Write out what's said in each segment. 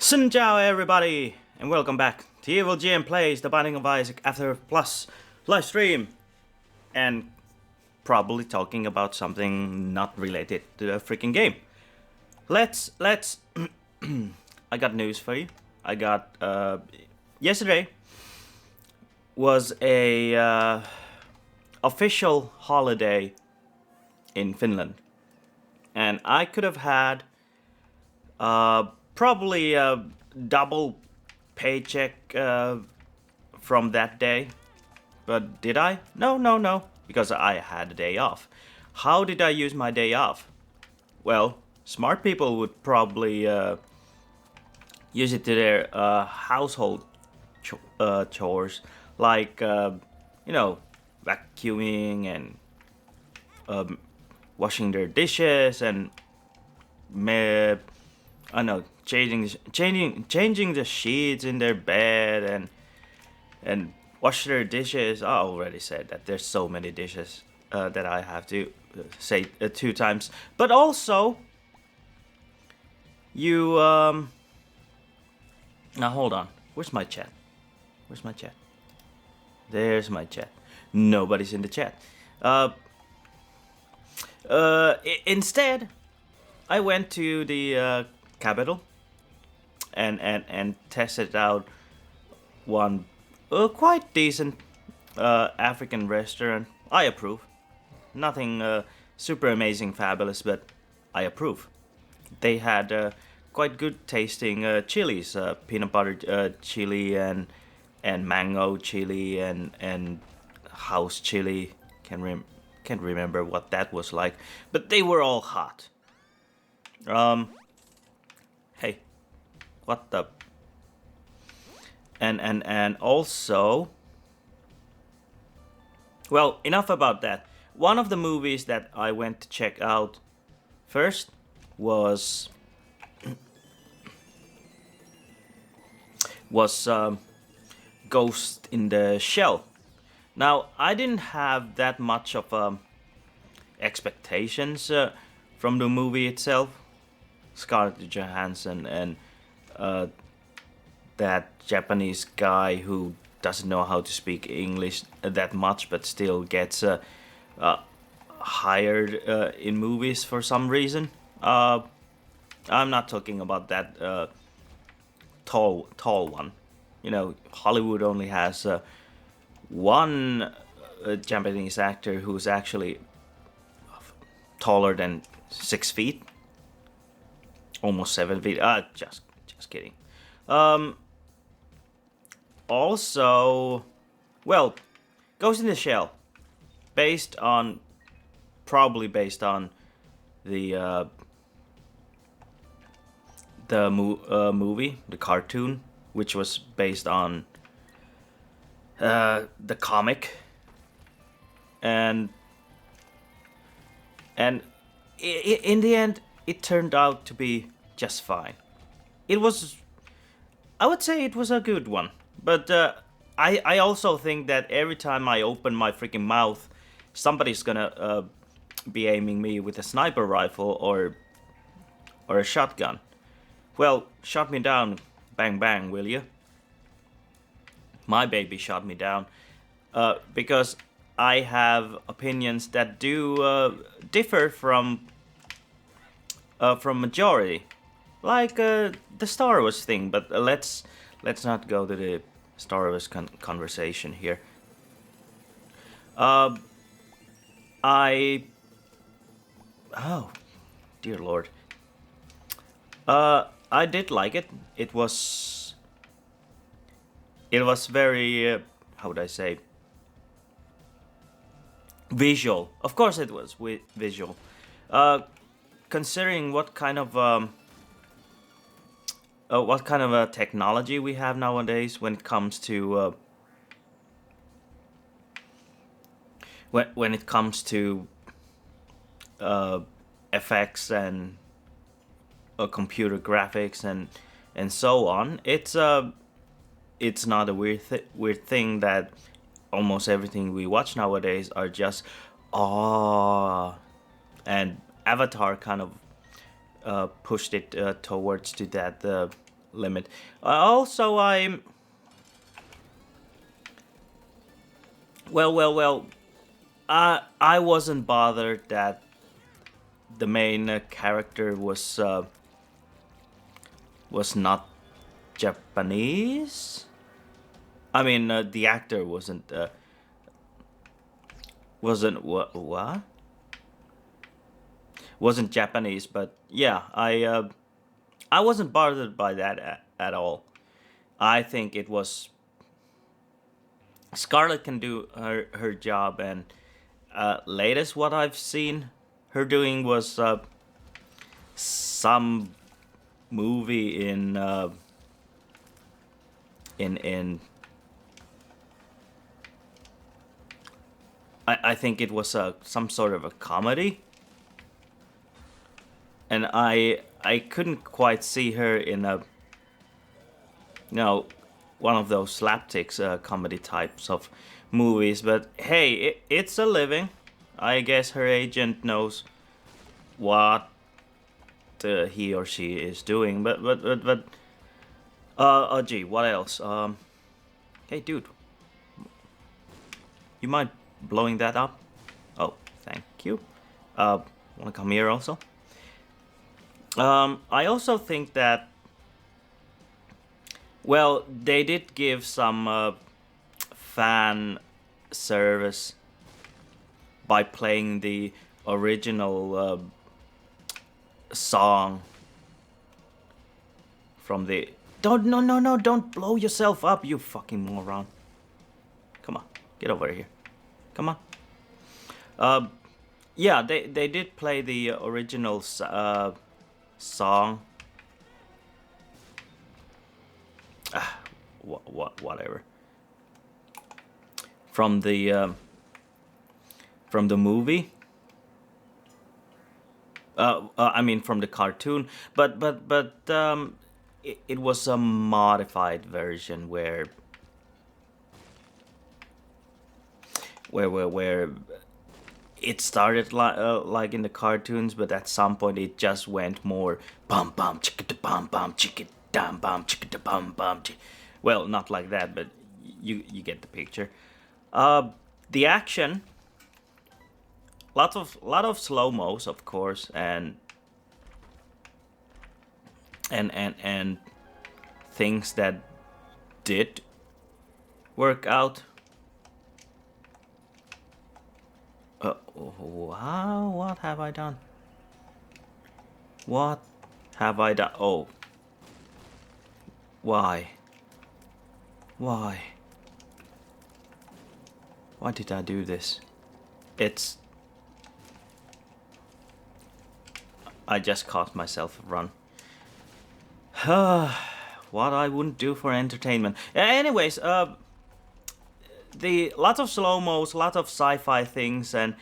Xin chào everybody, and welcome back to Evil GM Plays The Binding of Isaac After Plus live stream, and probably talking about something not related to the freaking game. Let's. I got news for you. I got yesterday was a official holiday in Finland, and I could have had probably a double paycheck from that day. But did I? No, because I had a day off. How did I use my day off? Well, smart people would probably use it to their household chores, like, vacuuming and washing their dishes and I know, changing the sheets in their bed and wash their dishes. I already said that there's so many dishes that I have to say 2 times. But also, you now hold on. Where's my chat? Where's my chat? There's my chat. Nobody's in the chat. Instead, I went to the capital and tested out one quite decent African restaurant. I approve. Nothing super amazing, fabulous, but I approve. They had quite good tasting chilies, peanut butter chili and mango chili and house chili. Can't remember what that was like, but they were all hot. Hey, what the? And also, well, enough about that. One of the movies that I went to check out first was Ghost in the Shell. Now, I didn't have that much of expectations from the movie itself. Scarlett Johansson and that Japanese guy who doesn't know how to speak English that much, but still gets hired in movies for some reason. I'm not talking about that tall one. You know, Hollywood only has one Japanese actor who's actually taller than 6 feet. Almost 7 feet. Just kidding. Also, well, Ghost in the Shell, probably based on the movie, the cartoon, which was based on the comic, and in the end, it turned out to be just fine. I would say it was a good one, but I also think that every time I open my freaking mouth, somebody's gonna be aiming me with a sniper rifle or a shotgun. Well, shot me down, bang bang, will you? My baby shot me down because I have opinions that do differ from majority, like the Star Wars thing. But let's not go to the Star Wars conversation here. Oh dear Lord. I did like it. It was very how would I say, visual. Of course, it was visual. Considering what kind of technology we have nowadays when it comes to when it comes to effects and computer graphics and so on, it's not a weird thing that almost everything we watch nowadays are just and Avatar kind of pushed it towards to that limit. Also, well. I wasn't bothered that the main character was not Japanese. I mean, the actor wasn't what wasn't Japanese, but yeah, I wasn't bothered by that at all. I think it was Scarlett can do her job, and latest what I've seen her doing was some movie in I think it was some sort of a comedy, and I couldn't quite see her in a one of those slapsticks comedy types of movies. But hey, it's a living. I guess her agent knows what he or she is doing. But oh gee, what else? Hey dude, you mind blowing that up? Oh, thank you. Wanna come here also? I also think that, well, they did give some fan service by playing the original song from the. Don't blow yourself up, you fucking moron. Come on, get over here. Come on. Yeah, they did play the original song. Whatever. From the movie. I mean from the cartoon, but it was a modified version where it started like in the cartoons, but at some point it just went more bum bum chicka da bum bum chicka dum bum chicka da bum bum. Well, not like that, but you get the picture. The action, lot of slow mos, of course, and things that did work out. Wow, what have I done? What have I done? Oh. Why? Why? Why did I do this? I just cost myself a run. What I wouldn't do for entertainment. Anyways, the lots of slow mos, lot of sci-fi things, and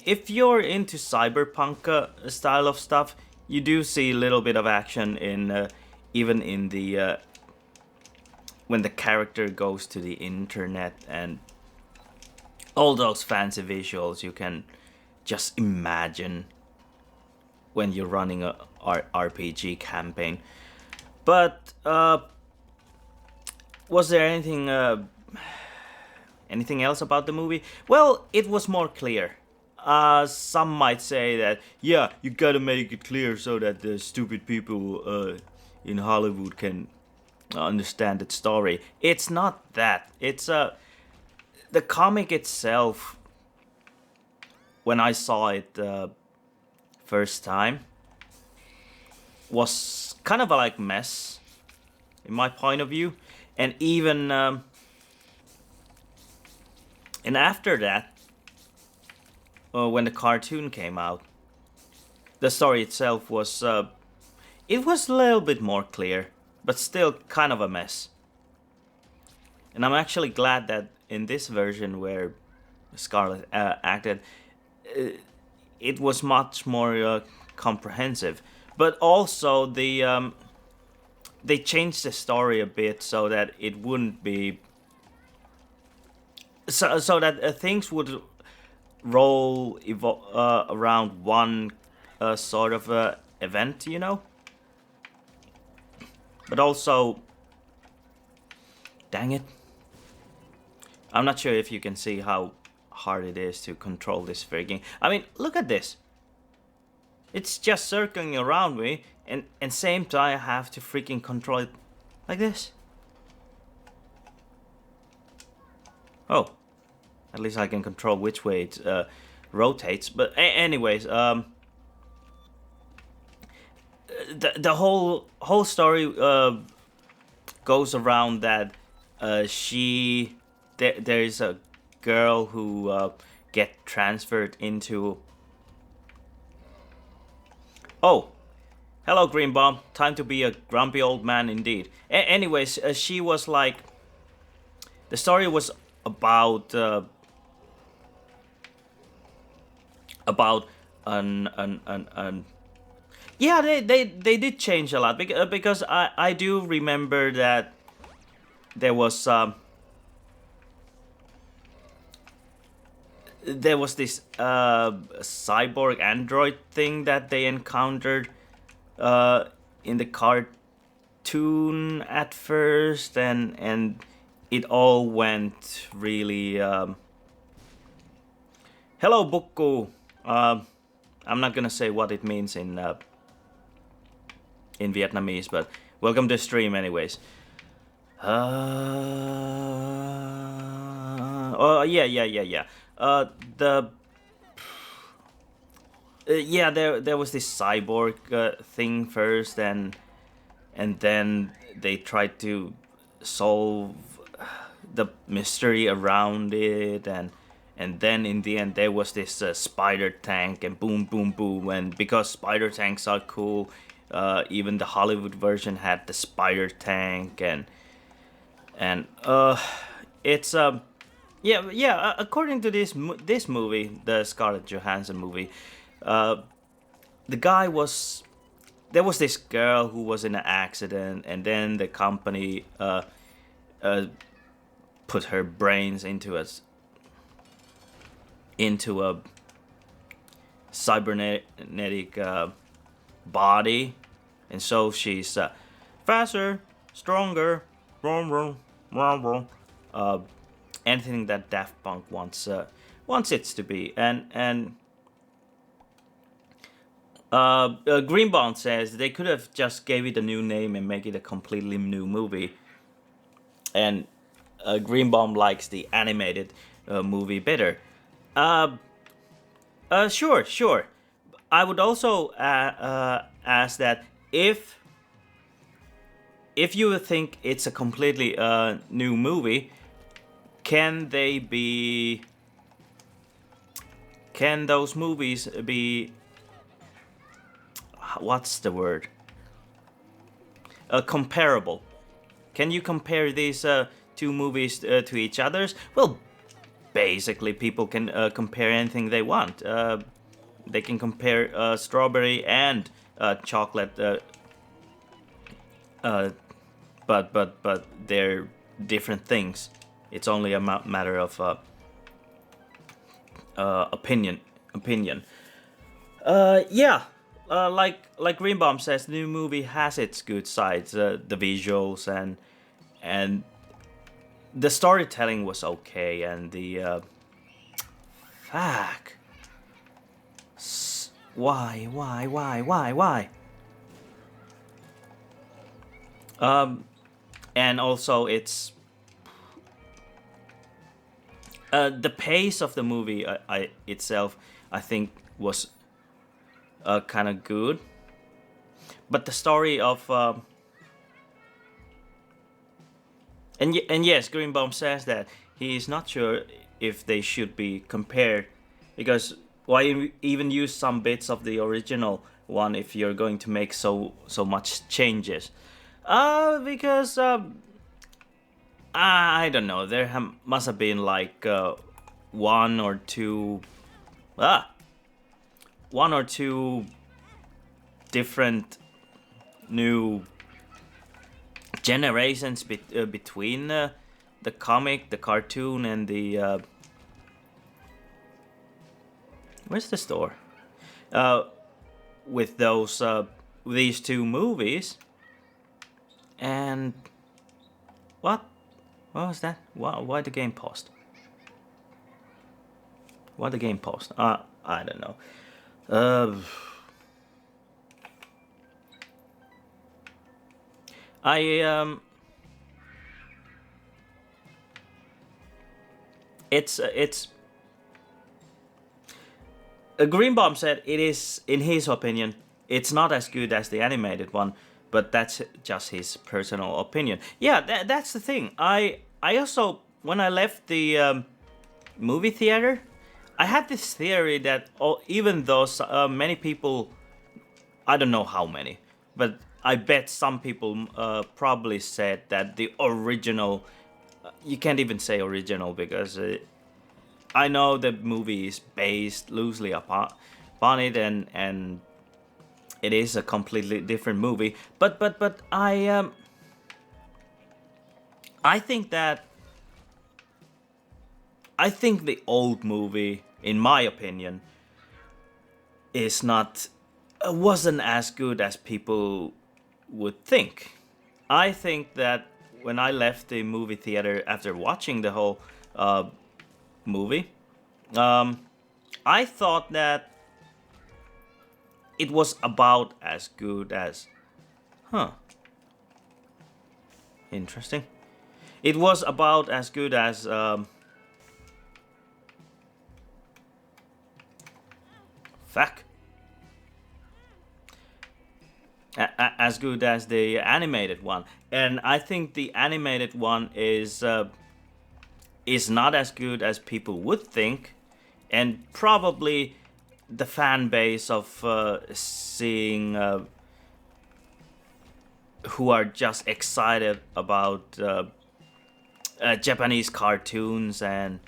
if you're into cyberpunk style of stuff, you do see a little bit of action in even in the when the character goes to the internet and all those fancy visuals you can just imagine when you're running a RPG campaign. But was there anything else about the movie? Well, it was more clear. Some might say that, yeah, you gotta make it clear so that the stupid people in Hollywood can understand its story. It's not that. It's the comic itself. When I saw it first time, was kind of a like mess, in my point of view, and even and after that, when the cartoon came out, the story itself was it was a little bit more clear, but still kind of a mess. And I'm actually glad that in this version where Scarlett acted, it was much more comprehensive. But also they changed the story a bit so that it wouldn't be so that things would roll around one sort of event, you know. But also, dang it, I'm not sure if you can see how hard it is to control this freaking. I mean, look at this. It's just circling around me, and same time I have to freaking control it like this. Oh, at least I can control which way it rotates. But anyways, the whole story goes around that there's a girl who get transferred into. Oh, hello, Green Bomb. Time to be a grumpy old man indeed. Anyways, she was like. The story was about an. Yeah, they did change a lot because I do remember that there was this cyborg android thing that they encountered in the cartoon at first, and it all went really. Hello, Bukku. I'm not gonna say what it means in Vietnamese, but welcome to the stream, anyways. Oh yeah. There was this cyborg thing first, and then they tried to solve the mystery around it, and then in the end there was this spider tank, and boom boom boom, and because spider tanks are cool, even the Hollywood version had the spider tank, and it's according to this movie, the Scarlett Johansson movie, the guy was. There was this girl who was in an accident, and then the company put her brains into a cybernetic body, and so she's faster, stronger, anything that Daft Punk wants it to be, and. Greenbaum says they could have just gave it a new name and make it a completely new movie. And Greenbaum likes the animated movie better. Sure. I would also ask that if you think it's a completely new movie, can those movies be? What's the word? Comparable. Can you compare these two movies to each other's? Well, basically, people can compare anything they want. They can compare strawberry and chocolate, but they're different things. It's only a matter of opinion. Yeah. Like Greenbaum says, the new movie has its good sides, the visuals and the storytelling was okay, and the fuck. Why? And also it's the pace of the movie itself, I think, was kind of good, but the story of and yes, Greenbaum says that he is not sure if they should be compared, because why even use some bits of the original one if you're going to make so much changes? Because I don't know, there must have been like one or two different new generations between the comic, the cartoon, and the where's the store? With those these two movies, And what? What was that? Why the game paused? Why the game paused? I don't know. I it's Greenbaum said it is, in his opinion, it's not as good as the animated one, but that's just his personal opinion. Yeah, that's the thing. I also, when I left the movie theater, I had this theory that even though many people, I don't know how many, but I bet some people probably said that the original, you can't even say original because I know the movie is based loosely upon it, and it is a completely different movie. But I think that I think the old movie, in my opinion, is not wasn't as good as people would think. I think that when I left the movie theater after watching the whole movie, I thought that it was about as good as, interesting. It was about as good as, fuck, as good as the animated one, and I think the animated one is not as good as people would think, and probably the fan base of seeing who are just excited about Japanese cartoons and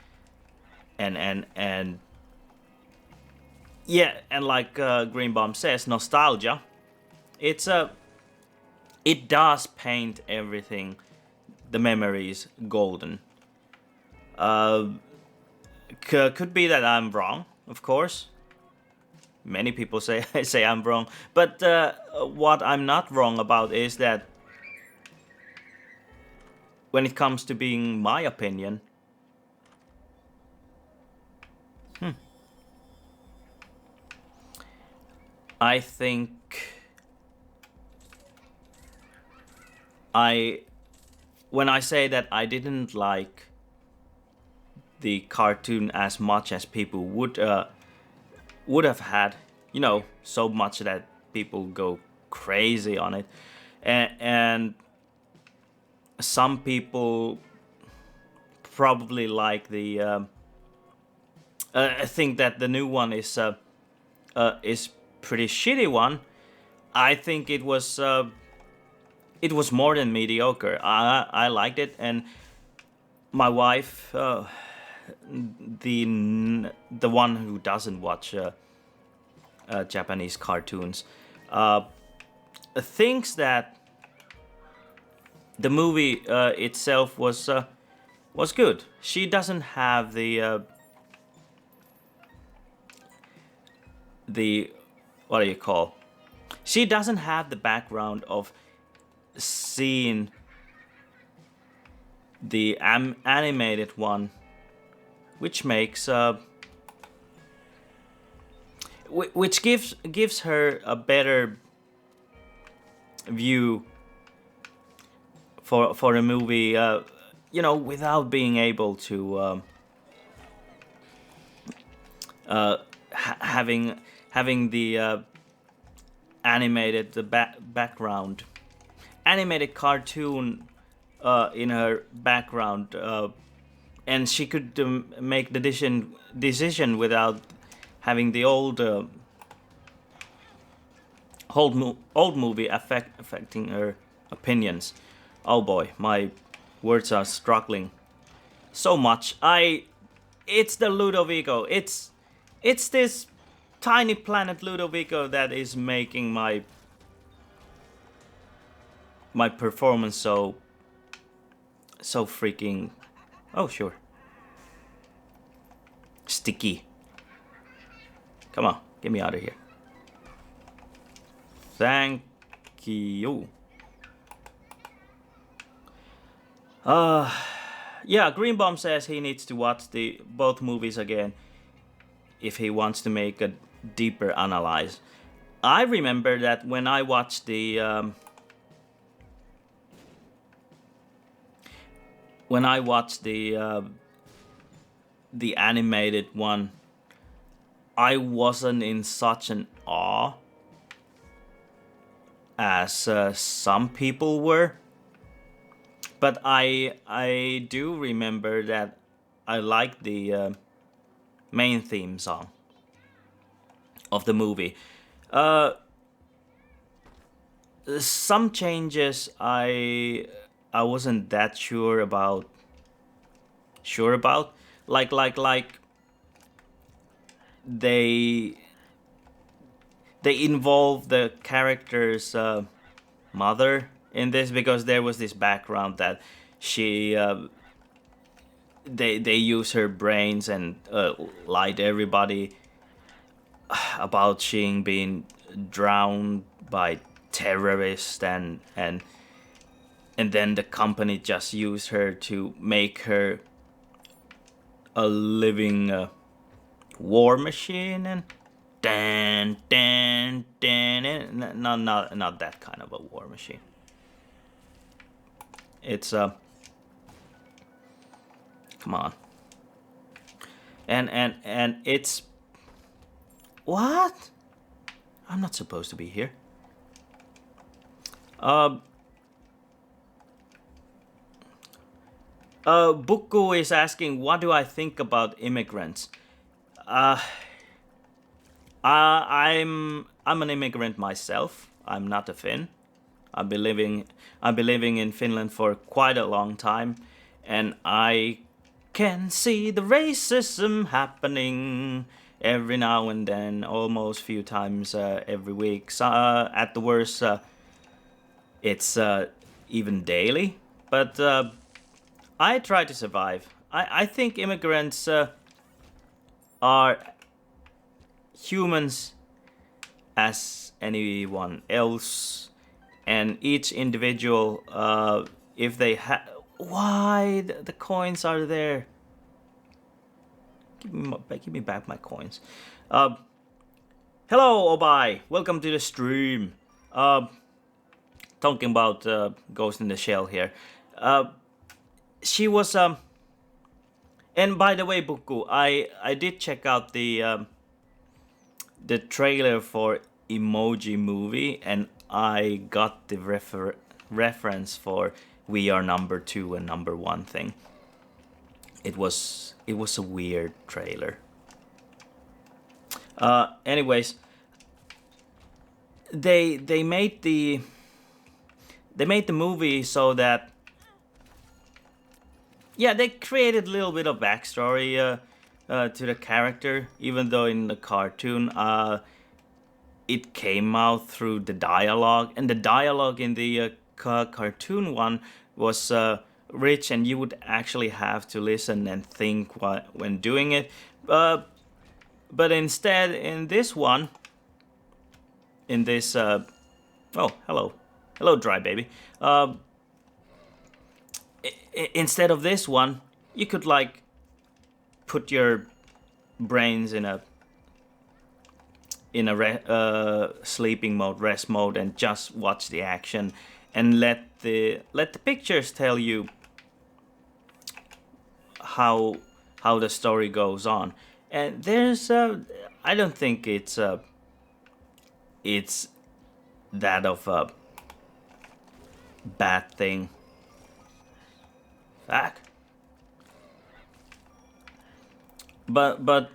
yeah, and like Greenbaum says, nostalgia. It's a it does paint everything, the memories, golden. Uh, could be that I'm wrong, of course. Many people say say I'm wrong, but what I'm not wrong about is that when it comes to being my opinion, I think I when I say that I didn't like the cartoon as much as people would have had, so much that people go crazy on it, and some people probably like the. I think that the new one is pretty shitty one. I think it was more than mediocre. I liked it, and my wife, the one who doesn't watch Japanese cartoons, thinks that the movie itself was good. She doesn't have the what do you call? She doesn't have the background of seeing the animated one, which makes which gives her a better view for a movie, without being able to having the animated background, animated cartoon in her background, and she could make the decision without having the old movie affecting her opinions. Oh boy, my words are struggling so much. It's the Ludovico. It's this tiny planet Ludovico that is making my performance so freaking, oh sure, sticky. Come on, get me out of here. Thank you. Uh, yeah, Greenbaum says he needs to watch the both movies again if he wants to make a deeper analyze. I remember that when I watched the animated one, I wasn't in such an awe as some people were. But I do remember that I liked the main theme song of the movie. Uh, some changes I wasn't that sure about. Like they they involve the character's mother in this because there was this background that she they use her brains and lied everybody about she being drowned by terrorists and then the company just used her to make her a living war machine and dan dan dan not that kind of a war machine. It's come on. And it's what? I'm not supposed to be here. Uh Buku is asking, what do I think about immigrants? Uh, I'm an immigrant myself. I'm not a Finn. I've been living in Finland for quite a long time, and I can see the racism happening every now and then, almost few times every week. So, at the worst, it's even daily. But I try to survive. I think immigrants are humans as anyone else, and each individual, if they have, why the coins are there? Give me back my coins. Hello, Obai. Welcome to the stream. Talking about Ghost in the Shell here. She was and by the way, Buku, I did check out the trailer for Emoji Movie, and I got the reference for We Are Number Two and Number One thing. It was a weird trailer. Anyways, they made the movie so that, yeah, they created a little bit of backstory to the character, even though in the cartoon it came out through the dialogue, and the dialogue in the cartoon one was rich, and you would actually have to listen and think when doing it. But instead, in this one, in this, oh, hello, Dry Baby. Instead of this one, you could like put your brains in a sleeping mode, rest mode, and just watch the action, and let the pictures tell you how the story goes on. And there's I don't think it's that of a bad thing. Fuck. But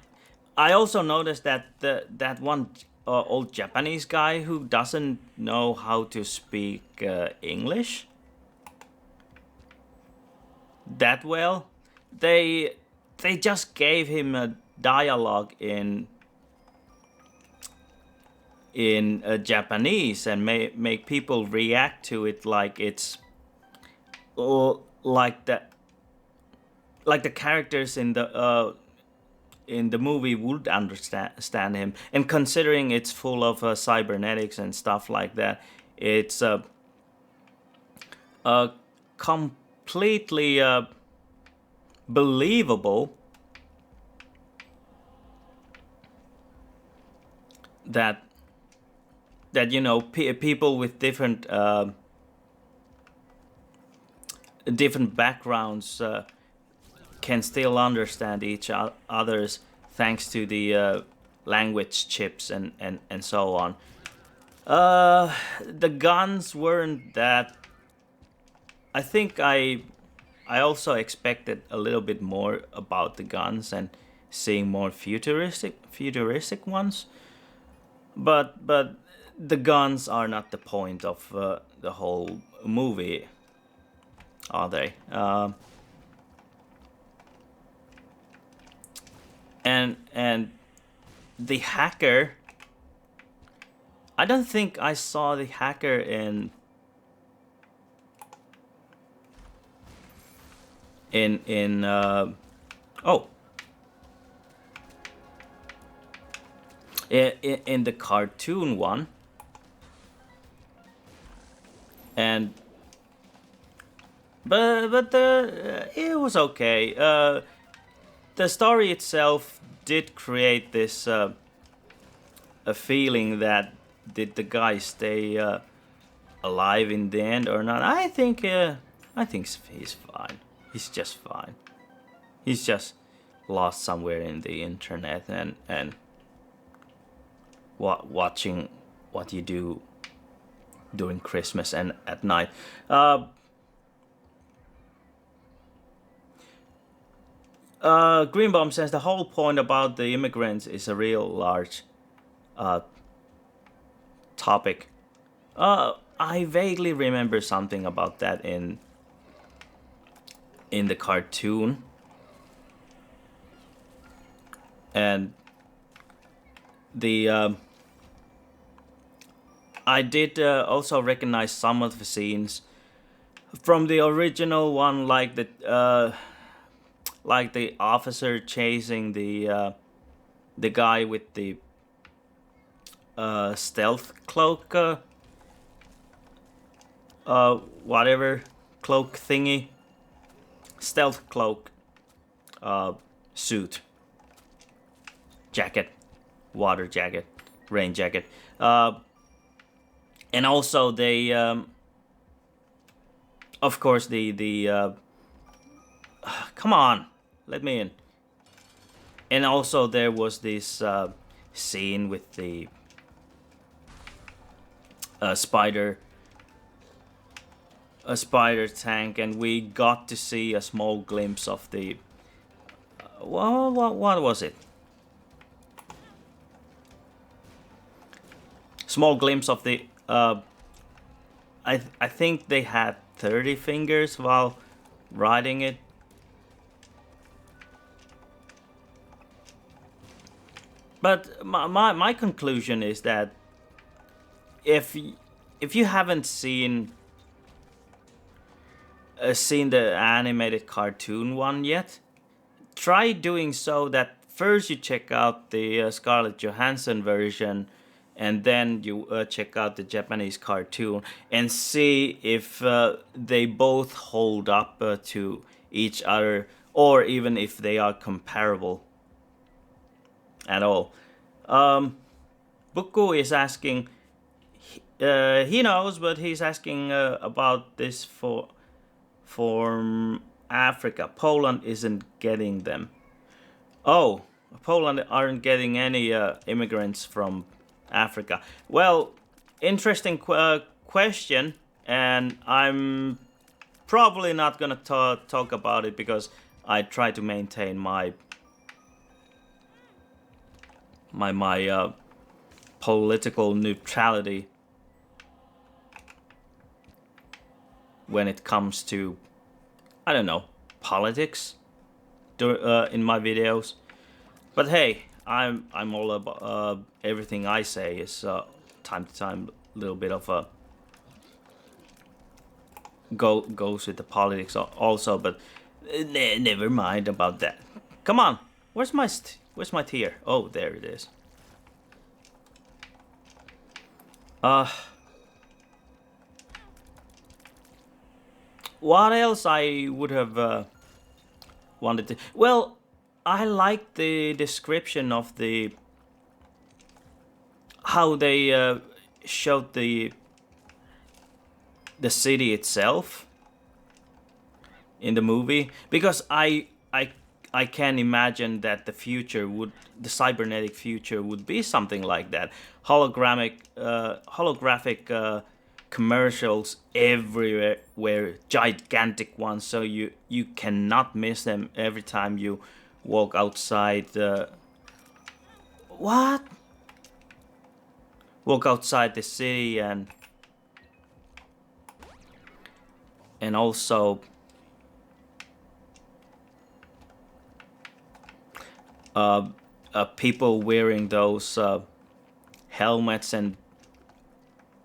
I also noticed that that one old Japanese guy who doesn't know how to speak English that well, they just gave him a dialogue in Japanese and make people react to it like it's like the characters in the movie would understand him. And considering it's full of cybernetics and stuff like that, it's a completely believable that you know people with different backgrounds can still understand each other's thanks to the language chips and so on. The guns weren't that. I think I also expected a little bit more about the guns and seeing more futuristic ones. But the guns are not the point of the whole movie, are they? And the hacker. I don't think I saw the hacker in oh in the cartoon one, and but it was okay. The story itself did create this a feeling that did the guy stay alive in the end or not. I think he's fine. He's just fine. He's just lost somewhere in the internet and watching what you do during Christmas and at night. Greenbaum says the whole point about the immigrants is a real large topic. I vaguely remember something about that in the cartoon, and the I did also recognize some of the scenes from the original one, like the officer chasing the guy with the stealth cloak, whatever cloak thingy, stealth cloak, suit, jacket, water jacket, rain jacket, and also they, of course, the come on, let me in. And also there was this scene with the spider tank, and we got to see a small glimpse of the what was it? Small glimpse of the I think they had 30 fingers while riding it. But my conclusion is that if you haven't seen the animated cartoon one yet, try doing so. That first you check out the Scarlett Johansson version, and then you check out the Japanese cartoon and see if they both hold up to each other, or even if they are comparable at all. Buku is asking, he knows, but he's asking about this from Africa. Poland isn't getting them. Oh, Poland aren't getting any immigrants from Africa. Well, interesting question, and I'm probably not gonna talk about it because I try to maintain my political neutrality when it comes to, I don't know, politics in my videos. But hey, I'm all about everything I say is time to time a little bit of a goes with the politics also. But never mind about that. Come on, where's my tear? Oh, there it is. What else I would have wanted to? Well, I like the description of the how they showed the city itself in the movie, because I can imagine that the cybernetic future would be something like that. Holographic commercials everywhere, were gigantic ones, so you cannot miss them every time you walk outside. What? Walk outside the city, and also people wearing those helmets and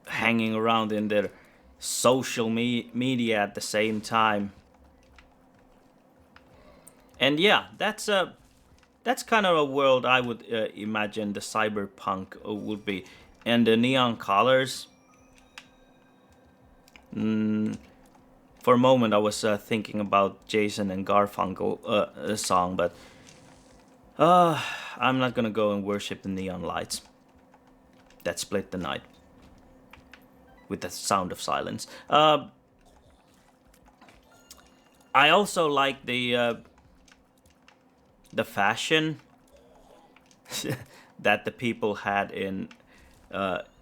hanging around in their social media at the same time. And yeah, that's kind of a world I would imagine the cyberpunk would be. And the neon colors. For a moment, I was thinking about Jason and Garfunkel song, but I'm not gonna go and worship the neon lights that split the night with the sound of silence. I also like the fashion that the people had in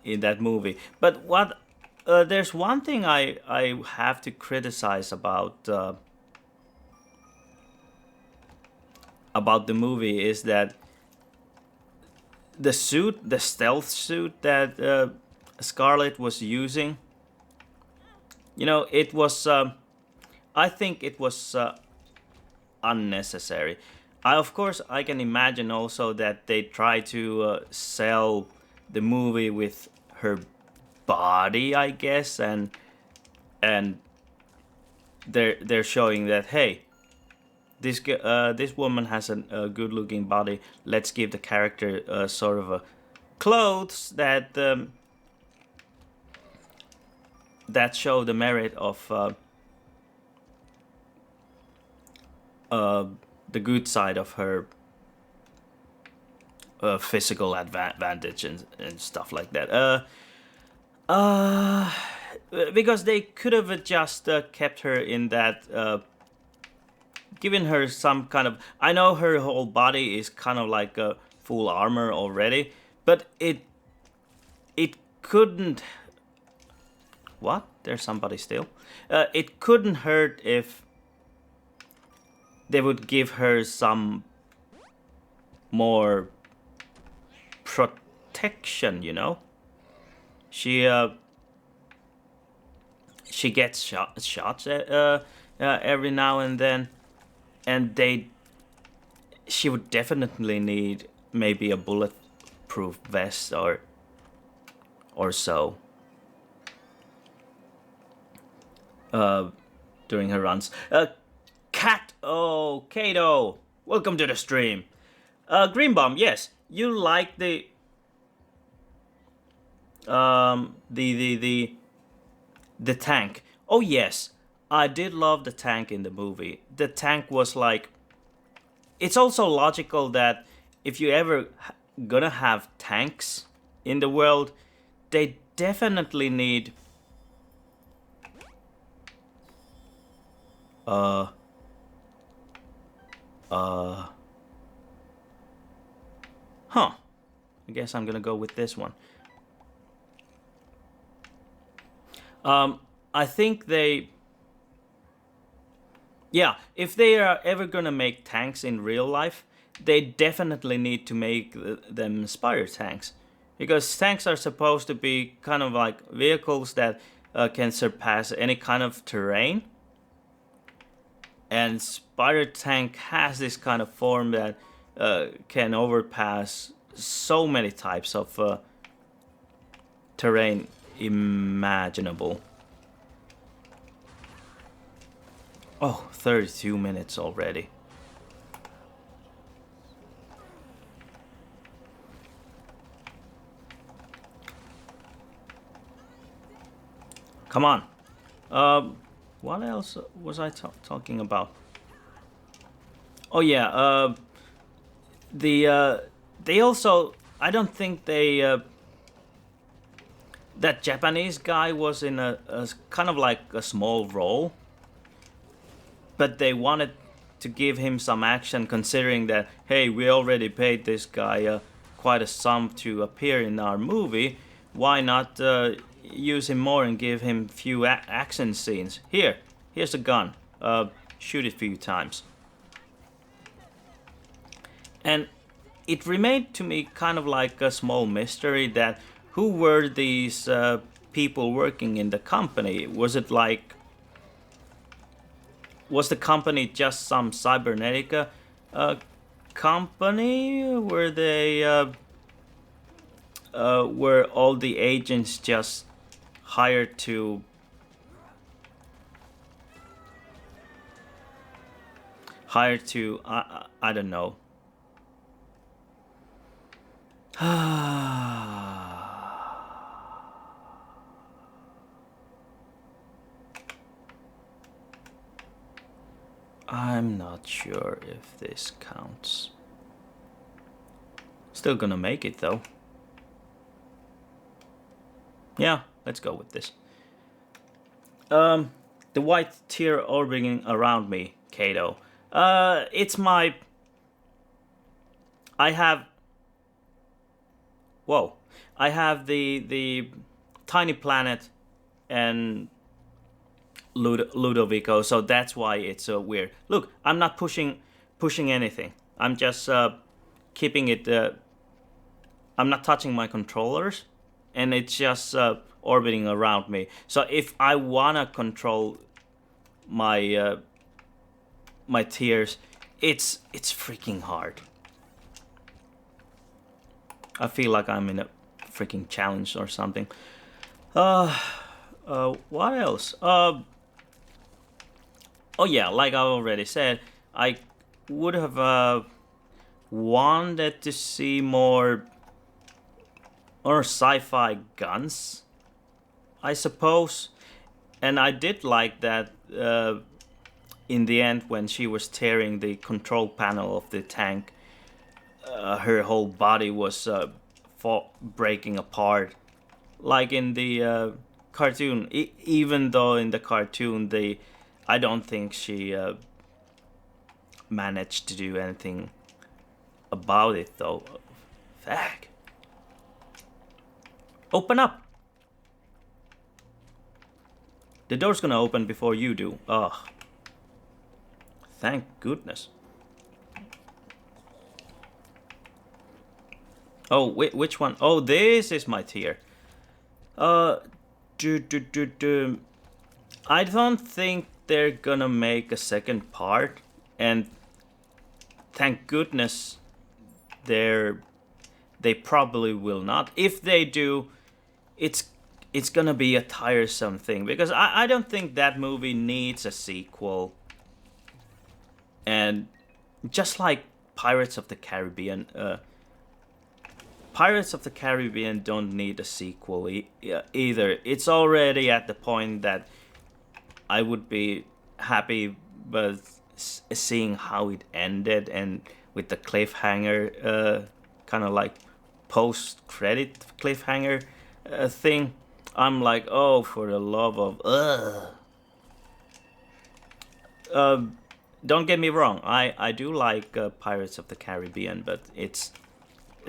that movie. But what there's one thing I have to criticize about the movie is that the stealth suit that Scarlett was using, it was. I think it was unnecessary. Of course, I can imagine also that they try to sell the movie with her body, I guess, and they're showing that, hey, this woman has a good looking body. Let's give the character sort of a clothes that show the merit of the good side of her physical advantage and stuff like that. Because they could have just kept her in that, given her some kind of. I know her whole body is kind of like a full armor already, but it couldn't. What? There's somebody still. It couldn't hurt if they would give her some more protection, she gets shots every now and then, and she would definitely need maybe a bulletproof vest or so during her runs. Kato, welcome to the stream. Greenbaum, yes, you like the tank. Oh yes, I did love the tank in the movie. The tank was like. It's also logical that if you ever gonna have tanks in the world, they definitely need I guess I'm gonna go with this one. I think if they are ever gonna make tanks in real life, they definitely need to make them Spire tanks. Because tanks are supposed to be kind of like vehicles that can surpass any kind of terrain. And Spire tank has this kind of form that can overpass so many types of terrain imaginable. Oh, 32 minutes already. Come on. What else was I talking about? Oh yeah, they also, I don't think that Japanese guy was in a kind of like a small role, but they wanted to give him some action, considering that, hey, we already paid this guy quite a sum to appear in our movie. Why not use him more and give him few action scenes? Here's a gun. Shoot it a few times. And it remained to me kind of like a small mystery that who were these people working in the company? Was the company just some cybernetica company? Were all the agents just hired to I don't know. I'm not sure if this counts. Still gonna make it though. Yeah, let's go with this. The white tear orbiting around me, Kato. It's my. I have. Whoa, I have the tiny planet and Ludovico, so that's why it's so weird. Look, I'm not pushing anything. I'm just keeping it. I'm not touching my controllers, and it's just orbiting around me. So if I wanna control my my tears, it's freaking hard. I feel like I'm in a freaking challenge or something. What else? Oh yeah, like I already said, I would have wanted to see more sci-fi guns, I suppose. And I did like that in the end when she was tearing the control panel of the tank, her whole body was breaking apart, like in the cartoon. Even though in the cartoon I don't think she managed to do anything about it though. Fuck. Open up. The door's gonna open before you do. Ugh. Thank goodness. Oh, which one? Oh, this is my tier. I don't think they're gonna make a second part, and thank goodness they probably will not. If they do, it's gonna be a tiresome thing, because I don't think that movie needs a sequel. And just like Pirates of the Caribbean, Pirates of the Caribbean don't need a sequel either. It's already at the point that I would be happy with seeing how it ended, and with the cliffhanger, kind of like post-credit cliffhanger thing. I'm like, oh, for the love of don't get me wrong, I do like Pirates of the Caribbean, but it's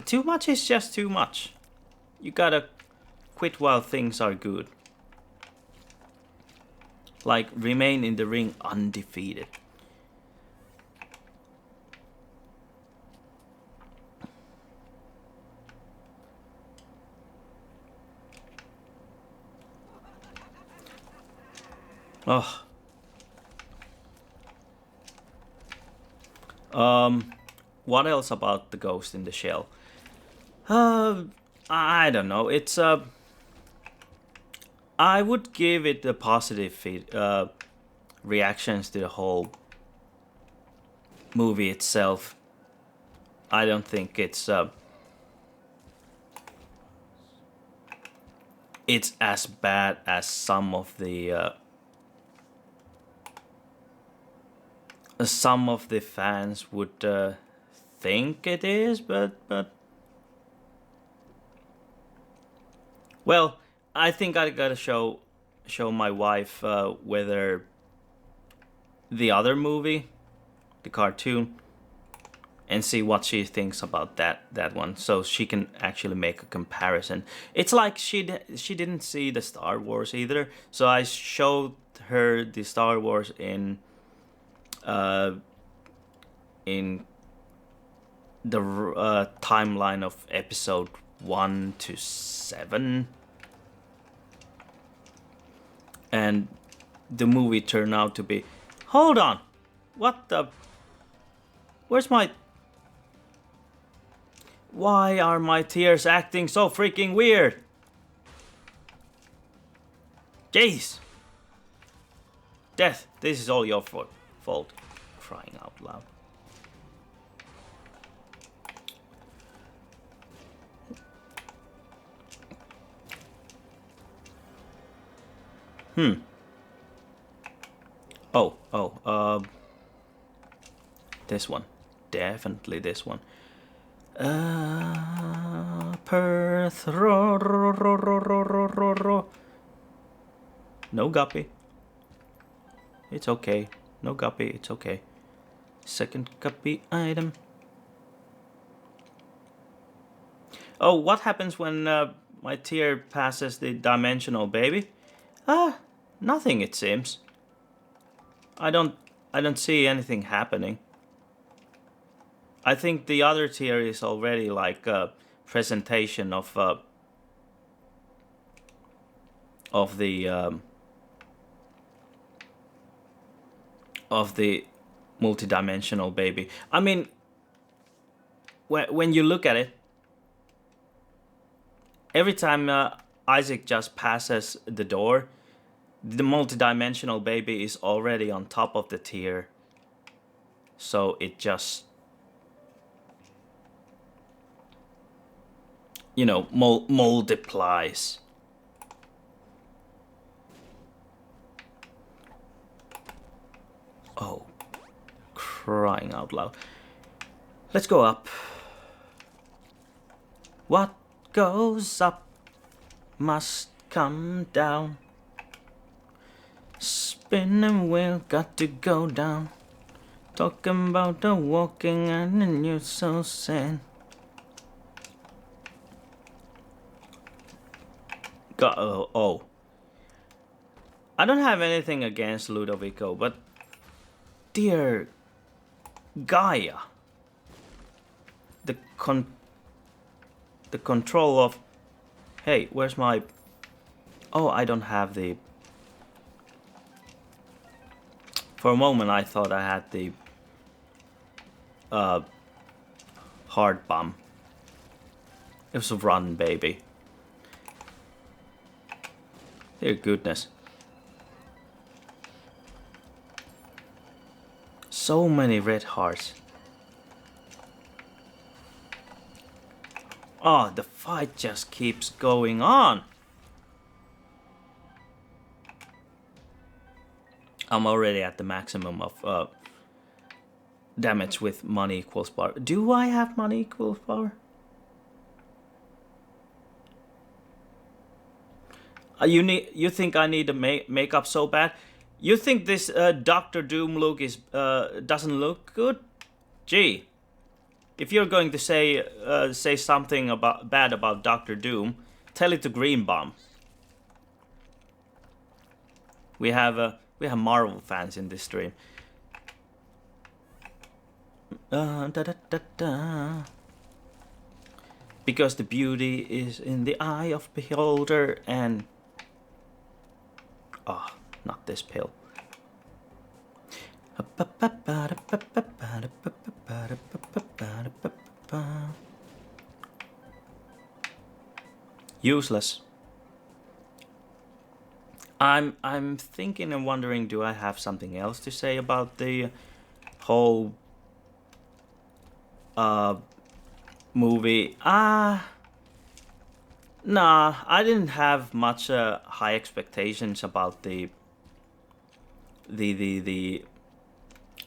too much is just too much. You gotta quit while things are good. Like, remain in the ring undefeated. Oh. What else about the Ghost in the Shell? I don't know. It's I would give it a positive reactions to the whole movie itself. I don't think it's as bad as some of the some of the fans would think it is, but well, I think I gotta show my wife whether the other movie, the cartoon, and see what she thinks about that one, so she can actually make a comparison. It's like she didn't see the Star Wars either, so I showed her the Star Wars in the timeline of episode 1 to 7, and the movie turned out to be... Hold on! What the... Where's my... Why are my tears acting so freaking weird? Jeez! Death, this is all your fault. Crying out loud. This one. Definitely this one. Perth. No guppy. It's okay. No guppy, it's okay. Second guppy item. Oh, what happens when my tier passes the dimensional baby? Nothing, it seems. I don't see anything happening. I think the other tier is already like a presentation of the multidimensional baby. I mean, when you look at it, every time Isaac just passes the door, the multidimensional baby is already on top of the tier. So it just, you know, multiplies. Oh, crying out loud. Let's go up. What goes up must come down. Spinning wheel got to go down. Talking about the walking and then you're so sad. Oh. I don't have anything against Ludovico, but dear Gaia, the control of... Hey, where's my... Oh, I don't have the... For a moment I thought I had the hard bomb. It was a run, baby. Dear goodness. So many red hearts. Oh, the fight just keeps going on. I'm already at the maximum of damage with money equals power. Do I have money equals power? You think I need to make up so bad? You think this Doctor Doom look is doesn't look good? Gee, if you're going to say something bad about Doctor Doom, tell it to Green Bomb. We have Marvel fans in this stream. Because the beauty is in the eye of beholder, and not this pill. Useless. I'm thinking and wondering, do I have something else to say about the whole movie? Nah, I didn't have much high expectations about the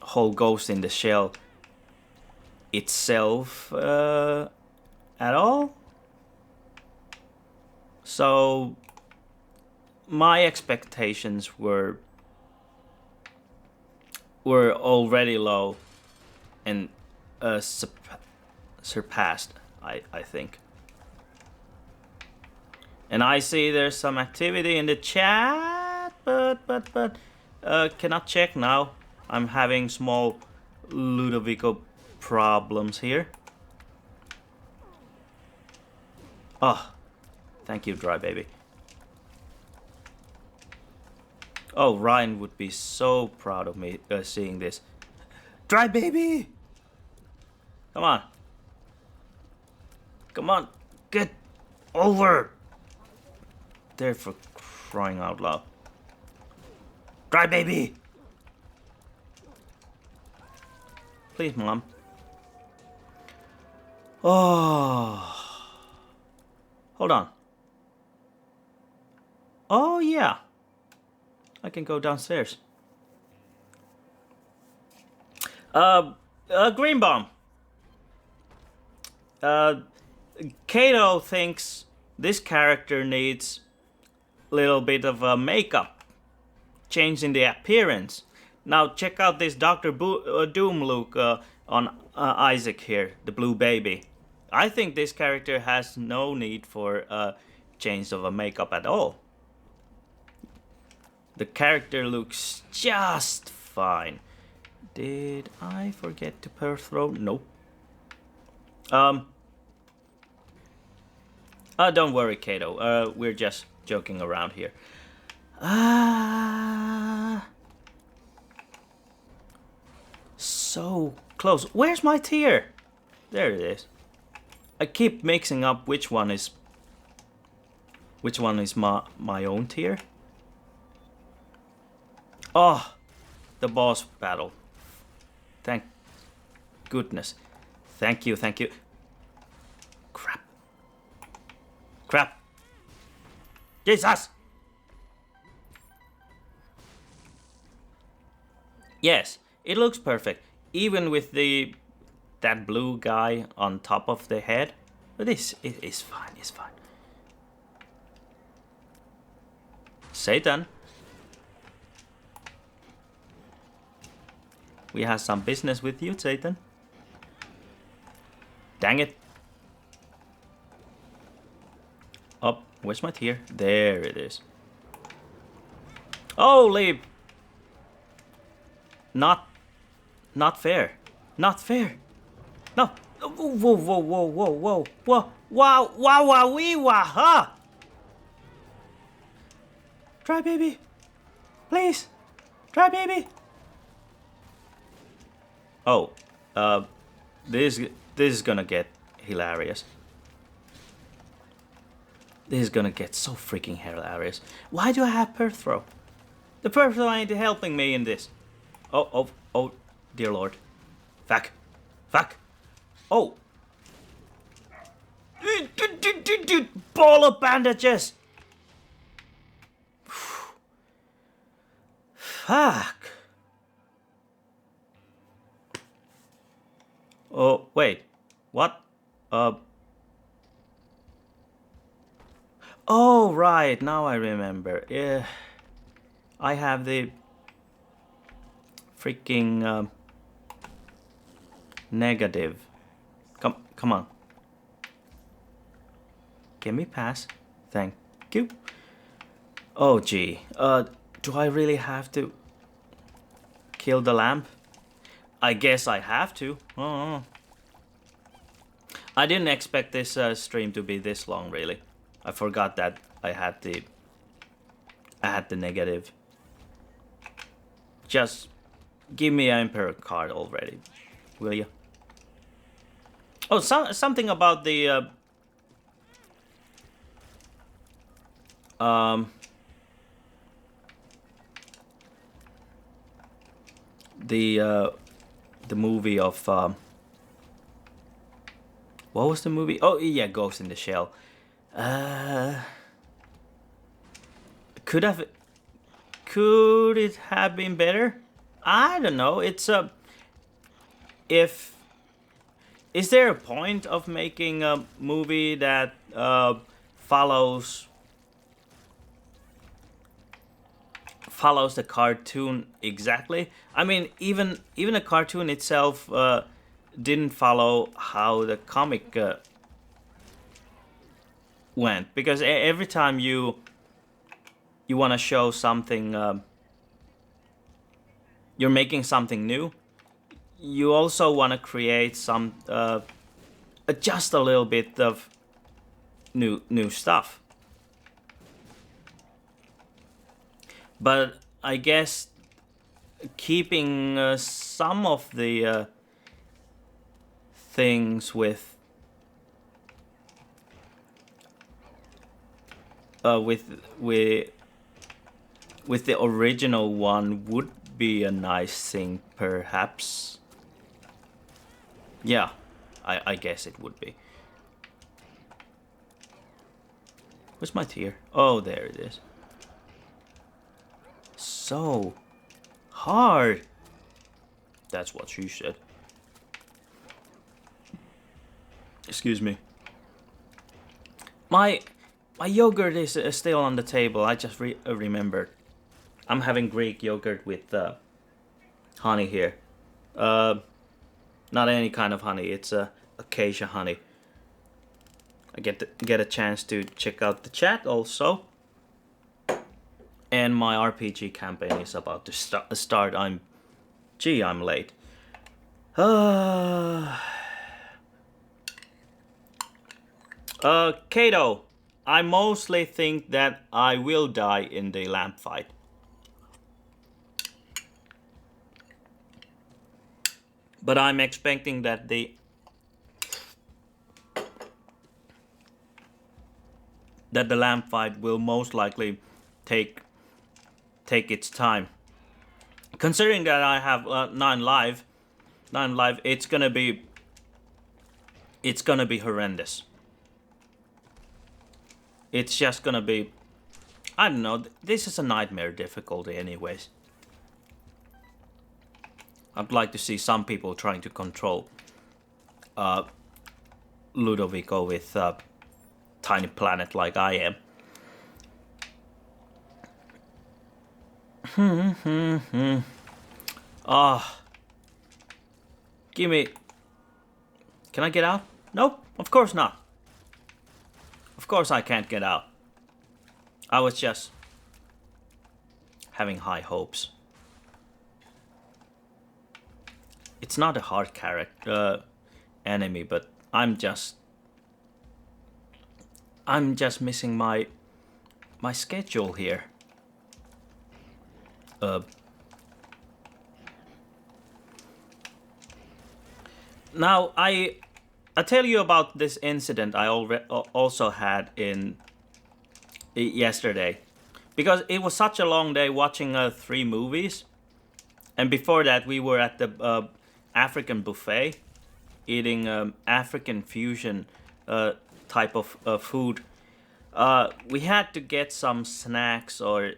whole Ghost in the Shell itself at all. So my expectations were already low and surpassed, I think. And I see there's some activity in the chat, but cannot check now. I'm having small Ludovico problems here. Oh, thank you, Dry Baby. Oh, Ryan would be so proud of me seeing this. Dry Baby! Come on. Come on, get over! There, for crying out loud. Dry Baby! Please, Mom. Oh. Hold on. Oh, yeah. I can go downstairs. Green Bomb. Kato thinks this character needs a little bit of makeup, changing the appearance. Now check out this Dr. Doom look on Isaac here, the blue baby. I think this character has no need for change of a makeup at all. The character looks just fine. Did I forget to perf throw? Nope. Don't worry, Kato. We're just joking around here. So close. Where's my tier? There it is. I keep mixing up which one is my own tier. Oh, the boss battle. Thank goodness. Thank you. Crap. Jesus! Yes, it looks perfect. Even with that blue guy on top of the head. But it's fine, it's fine. Satan. We have some business with you, Satan. Dang it. Up, where's my tier? There it is. Holy! Not fair. Not fair. No. Whoa. Wow, huh? Dry Baby. Please. Dry Baby. Oh, this is gonna get hilarious. This is gonna get so freaking hilarious. Why do I have perf throw? The perf throw ain't helping me in this. Oh, dear Lord. Fuck. Oh. Ball of bandages. Fuck. Oh, wait. What? Oh, right. Now I remember. Yeah. I have the freaking negative. Come on. Give me pass. Thank you. Oh, gee. Do I really have to kill the lamp? I guess I have to. Oh. I didn't expect this stream to be this long, really. I forgot that I had the negative. Just give me an Emperor card already, will you? Oh, something about the movie of what was the movie? Oh yeah, Ghost in the Shell. Could it have been better? I don't know. It's if is there a point of making a movie that follows follows the cartoon exactly? I mean, even the cartoon itself didn't follow how the comic went, because every time you want to show something, you're making something new. You also want to create some just a little bit of new stuff. But I guess keeping some of the things with with with the original one would be a nice thing, perhaps. Yeah, I guess it would be. Where's my tear? Oh, there it is. So hard. That's what she said. Excuse me. My yogurt is still on the table. I just remembered. I'm having Greek yogurt with honey here. Not any kind of honey. It's acacia honey. I get a chance to check out the chat also. And my RPG campaign is about to start. I'm late. Kato, I mostly think that I will die in the lamp fight. But I'm expecting that the lamp fight will most likely take its time. Considering that I have 9 life, it's gonna be horrendous. It's just gonna be, I don't know. This is a nightmare difficulty, anyways. I'd like to see some people trying to control Ludovico with Tiny Planet like I am. Give me. Can I get out? Nope, of course not. Of course I can't get out. I was just having high hopes. It's not a hard character enemy, but I'm just missing my schedule here. Now I tell you about this incident I also had in yesterday, because it was such a long day watching 3 movies, and before that we were at the African buffet eating African fusion type of food. We had to get some snacks or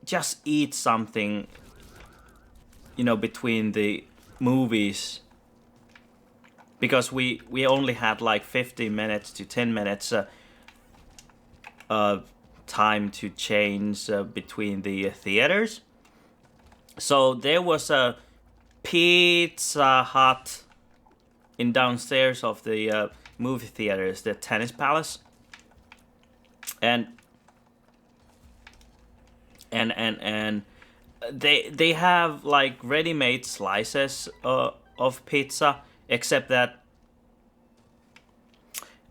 just eat something, between the movies, because we only had like 15 minutes to 10 minutes time to change between the theaters. So there was a Pizza Hut in downstairs of the movie theaters, the Tennis Palace, and they have like ready-made slices of pizza, except that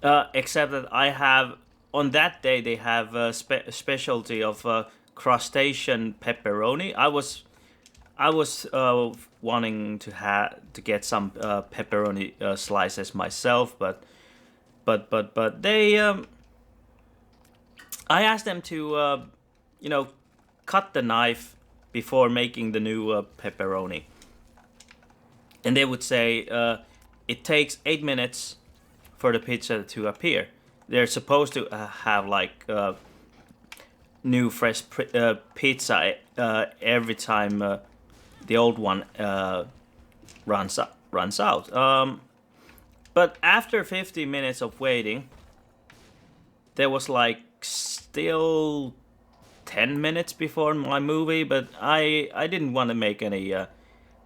I have, on that day they have a specialty of crustacean pepperoni. I was wanting to get some pepperoni slices myself, but they I asked them to cut the knife before making the new pepperoni, and they would say it takes 8 minutes for the pizza to appear. They're supposed to have like new fresh pizza every time the old one runs runs out. But after 50 minutes of waiting, there was like still 10 minutes before my movie, but I didn't want to make any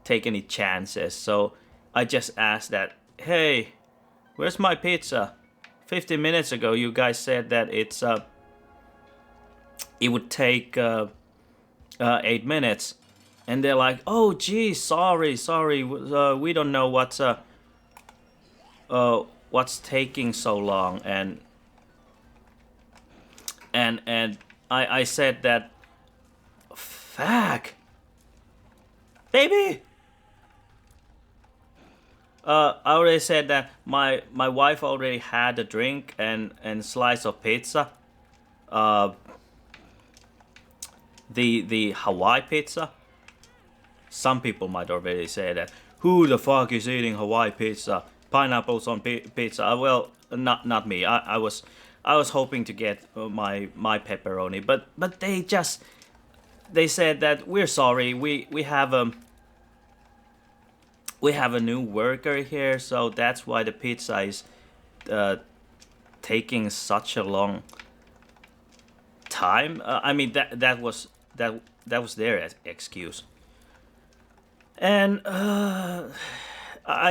take any chances, so I just asked that, hey, where's my pizza? 50 minutes ago you guys said that it would take 8 minutes, and they're like, oh geez, sorry, we don't know what's taking so long, and I said that, fuck, baby. I already said that my wife already had a drink and slice of pizza. The Hawaii pizza. Some people might already say that. Who the fuck is eating Hawaii pizza? Pineapples on pizza. Well, not me. I was hoping to get my pepperoni, but they said that we're sorry. We have a new worker here, so that's why the pizza is taking such a long time. I mean that was their excuse, and I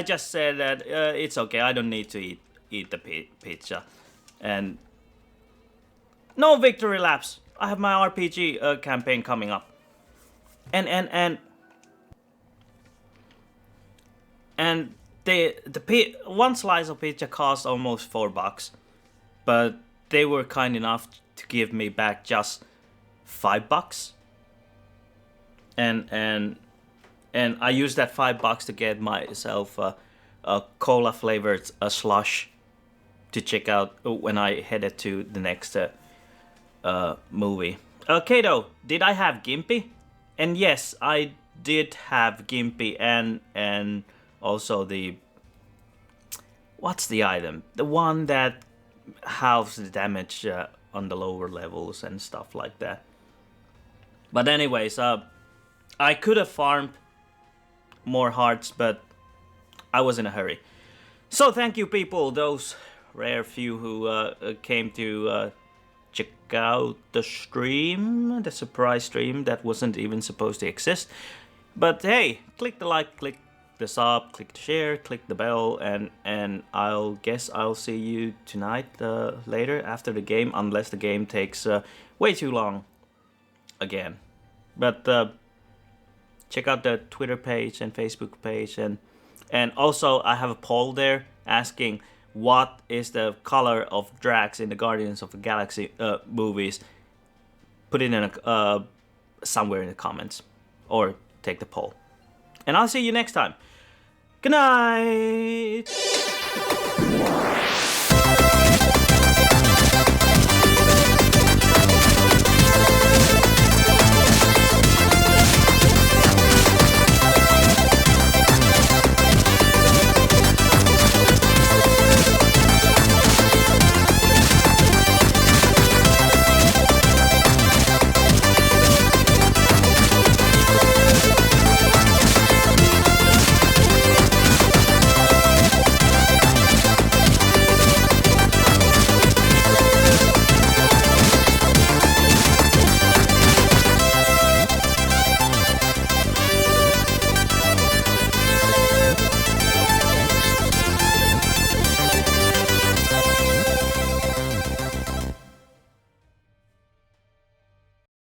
just said that it's okay. I don't need to eat the pizza, and no victory laps. I have my RPG campaign coming up, and one slice of pizza cost almost $4, but they were kind enough to give me back just $5, and I used that $5 to get myself a cola flavored slush to check out when I headed to the next movie. Kato, did I have Gimpy? And yes, I did have Gimpy and also what's the item? The one that halves the damage on the lower levels and stuff like that. But anyways, I could have farmed more hearts, but I was in a hurry. So thank you, people, those rare few who came to check out the stream, the surprise stream that wasn't even supposed to exist. But hey, click the like, click the sub, click the share, click the bell, and I'll see you tonight later after the game, unless the game takes way too long again. But check out the Twitter page and Facebook page, and also I have a poll there asking what is the color of Drax in the Guardians of the Galaxy movies. Put it in somewhere in the comments, or take the poll. And I'll see you next time. Good night!